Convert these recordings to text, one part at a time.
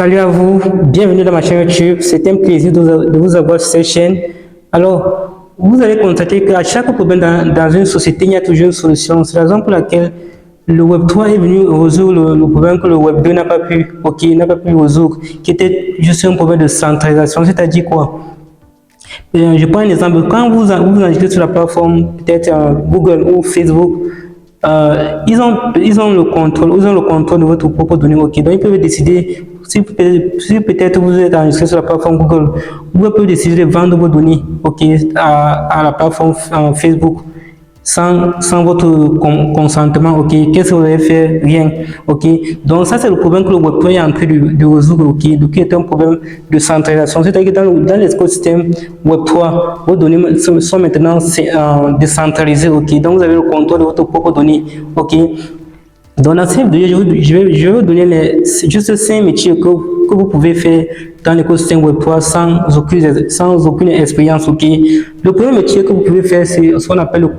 Salut à vous, bienvenue dans ma chaîne YouTube. C'est un plaisir de vous avoir sur cette chaîne. Alors, vous allez constater qu'à chaque problème dans une société, il y a toujours une solution. C'est la raison pour laquelle le Web 3 est venu résoudre le problème que le Web 2 n'a pas pu résoudre, qui était juste un problème de centralisation. C'est-à-dire quoi? Je prends un exemple. Quand vous enregistrez sur la plateforme, peut-être Google ou Facebook, ils ont le contrôle de votre propre données. Ok, donc ils peuvent décider si peut-être vous êtes enregistré sur la plateforme Google, vous pouvez décider de vendre vos données, ok, à la plateforme Facebook sans votre consentement. Ok, qu'est-ce que vous allez faire? Rien. Ok, donc ça c'est le problème que le Web 3 est en train de résoudre. Ok, donc qui est un problème de centralisation. C'est-à-dire que dans l'écosystème Web 3, vos données sont maintenant décentralisées. Ok, donc vous avez le contrôle de votre propre données. Ok, donc dans cette vidéo, je vais vous donner juste 5 métiers que vous pouvez faire dans l'écosystème Web 3 sans aucune expérience. Ok, le premier métier que vous pouvez faire, c'est ce qu'on appelle le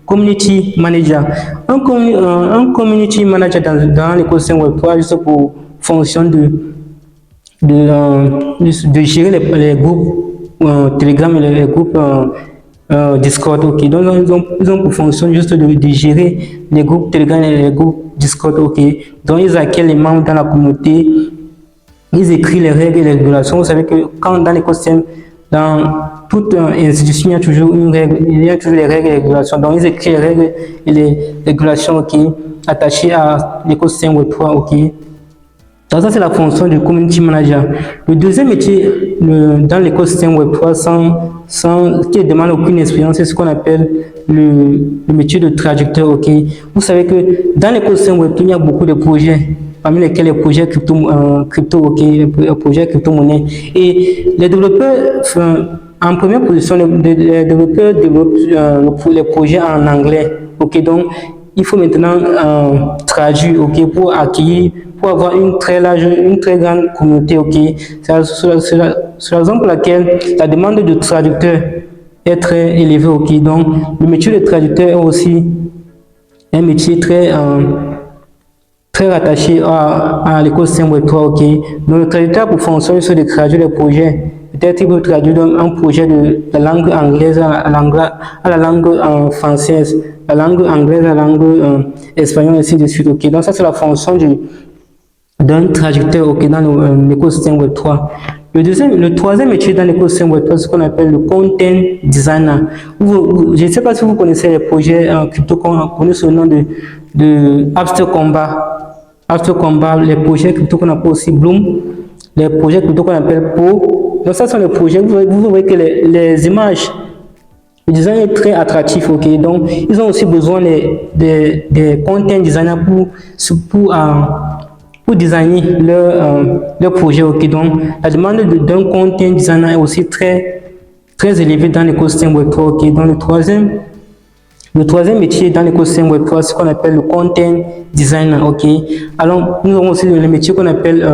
community manager. Un community manager dans l'écosystème Web 3, juste pour fonction de gérer les groupes Telegram et les groupes Discord. Ok, donc ils ont pour fonction juste de gérer les groupes Telegram et les groupes Discord. Ok, donc ils accueillent les membres dans la communauté, ils écrivent les règles et les régulations. Vous savez que quand dans l'écosystème, dans toute institution, il y a toujours les règles et les régulations. Donc ils écrivent les règles et les régulations, ok, attachées à l'écosystème Web 3. Ok, donc ça c'est la fonction du community manager. Le deuxième métier dans l'écosystème Web 3 qui ne demande aucune expérience, c'est ce qu'on appelle le métier de traducteur. Ok, vous savez que dans l'écosystème Web 3, il y a beaucoup de projets, parmi lesquels les projets crypto, ok, les projets crypto-monnaie. Et les développeurs, en première position, les développeurs développent les projets en anglais. Ok, donc il faut maintenant traduire, ok, pour avoir une très grande communauté. Ok, c'est la raison pour laquelle la demande de traducteurs est très élevée. Ok, donc le métier de traducteur est aussi un métier très rattaché à l'écosystème Web 3. Ok, donc le traducteur pour fonction c'est de traduire les projets. Peut-être il peut traduire un projet de la langue anglaise à la langue française, la langue anglaise à la langue espagnole, et ainsi de suite. Ok, donc ça c'est la fonction d'un traducteur, ok, dans l'écosystème Web 3. Le troisième métier dans l'écosystème Web 3, c'est ce qu'on appelle le content designer. Je ne sais pas si vous connaissez les projets crypto qu'on connaît sous le nom de Abstract Combat, les projets crypto qu'on appelle aussi Bloom, les projets crypto qu'on appelle Po. Donc ça sont les projets, vous voyez que les images, le design est très attractif. Ok, donc ils ont aussi besoin des content designers pour designer leur projet. Ok, donc la demande d'un content designer est aussi très élevée dans l'écosystème Web 3. Ok, donc le troisième métier dans l'écosystème Web 3, c'est ce qu'on appelle le content designer. Ok, alors nous avons aussi le métier qu'on appelle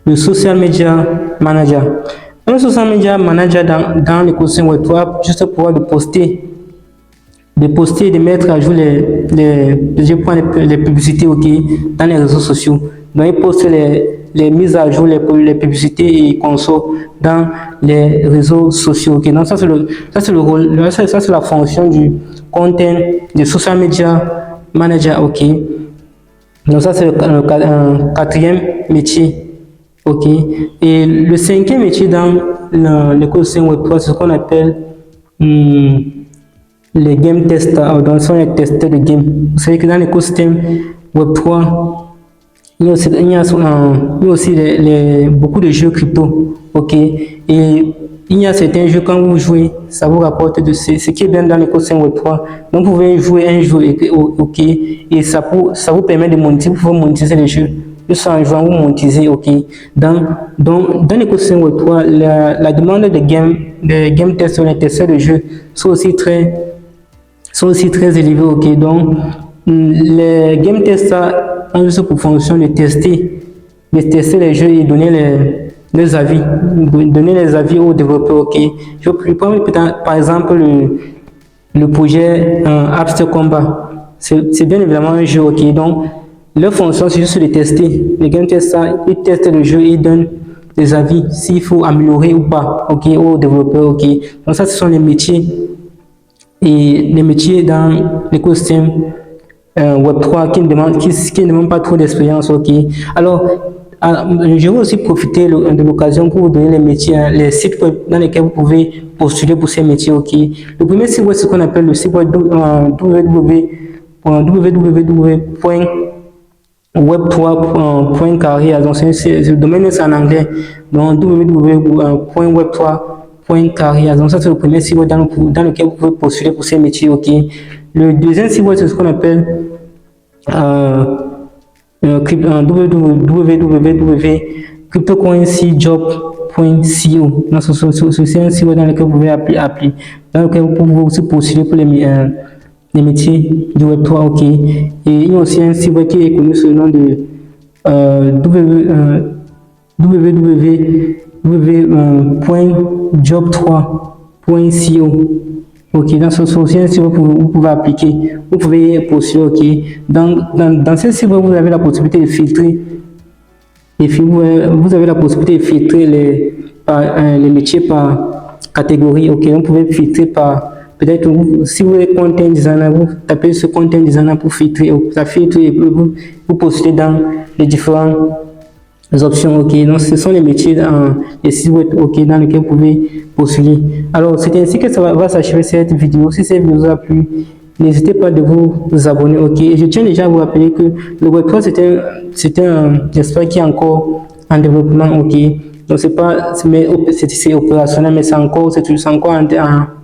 le social media manager. Un social media manager dans l'écosystème Web 3, juste pour pouvoir de poster, de mettre à jour les publicités, ok, dans les réseaux sociaux. Donc il poste les mises à jour, les publicités et consos dans les réseaux sociaux. Ok, donc ça c'est le rôle, ça c'est la fonction du content, du social media manager. Ok, donc ça c'est le quatrième métier. Ok, et le cinquième métier dans l'écosystème Web 3, c'est ce qu'on appelle les game testers. Donc ce sont les testeurs de game. Vous savez que dans l'écosystème Web 3, il y a aussi beaucoup de jeux crypto. Ok, et il y a certains jeux, quand vous jouez, ça vous rapporte ce qui est bien dans l'écosystème Web 3. Donc vous pouvez jouer un jeu, ok, et ça vous permet de monétiser, vous pouvez monétiser les jeux. Juste en jouant, vous monétisez. Ok, dans l'écosystème Web 3, la demande de game testeurs, les testeurs de jeux sont aussi très élevés. Ok, donc les game testers ont juste pour fonction de tester les jeux et donner les avis aux développeurs. Ok, je prends par exemple le projet Abstract Combat. C'est bien évidemment un jeu. Ok, donc Leur fonction, c'est juste de tester. Les game testers, ils testent le jeu et ils donnent des avis s'il faut améliorer ou pas, ok, aux développeurs, ok. Donc ça, ce sont les métiers et les métiers dans l'écosystème Web3 qui ne demandent pas trop d'expérience, ok. Alors, je vais aussi profiter de l'occasion pour vous donner les métiers, les sites web dans lesquels vous pouvez postuler pour ces métiers, ok. Le premier site web, c'est ce qu'on appelle le site web www.web3.career. Donc, le domaine c'est en anglais. Donc, www.web3.career. Donc, ça, c'est le premier site web dans lequel vous pouvez postuler pour ces métiers, ok. Le deuxième site web, c'est ce qu'on appelle www.cryptocurrencyjob.co. Donc, c'est un site web dans lequel vous pouvez appeler, dans lequel vous pouvez aussi postuler pour les métiers du Web3, ok. Et il y a aussi un site web qui est connu sous le nom de www.job3.co. Ok, dans ce site web, vous pouvez appliquer, vous pouvez postuler, ok. Dans ce site web, vous avez la possibilité de filtrer, vous avez la possibilité de filtrer les métiers par catégorie, ok. Vous pouvez filtrer par, peut-être, si vous êtes content designer, vous tapez ce content designer pour filtrer, ça filtre et vous postulez dans les différentes options, ok. Donc, ce sont les métiers les sites web, ok, dans lesquels vous pouvez postuler. Alors, c'est ainsi que ça va s'achever cette vidéo. Si cette vidéo vous a plu, n'hésitez pas de vous abonner, ok. Et je tiens déjà à vous rappeler que le Web3, c'est un espace qui est encore en développement, ok. Donc, c'est opérationnel, mais c'est encore en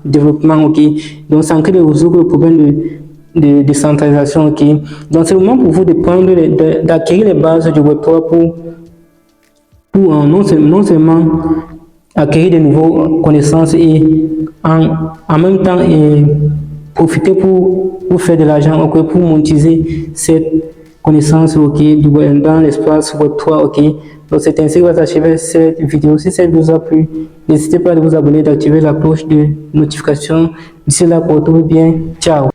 développement, ok. Donc, c'est en train de résoudre le problème de décentralisation, ok. Donc, c'est le moment pour vous d'acquérir les bases du Web3 pour non seulement acquérir de nouvelles connaissances et en même temps profiter pour faire de l'argent, okay, pour monétiser cette connaissance, ok, dans l'espace Web3, ok. Donc c'est ainsi que va s'achever cette vidéo. Si cette vidéo vous a plu, n'hésitez pas à vous abonner, d'activer la cloche de notification. D'ici là, portez-vous bien. Ciao.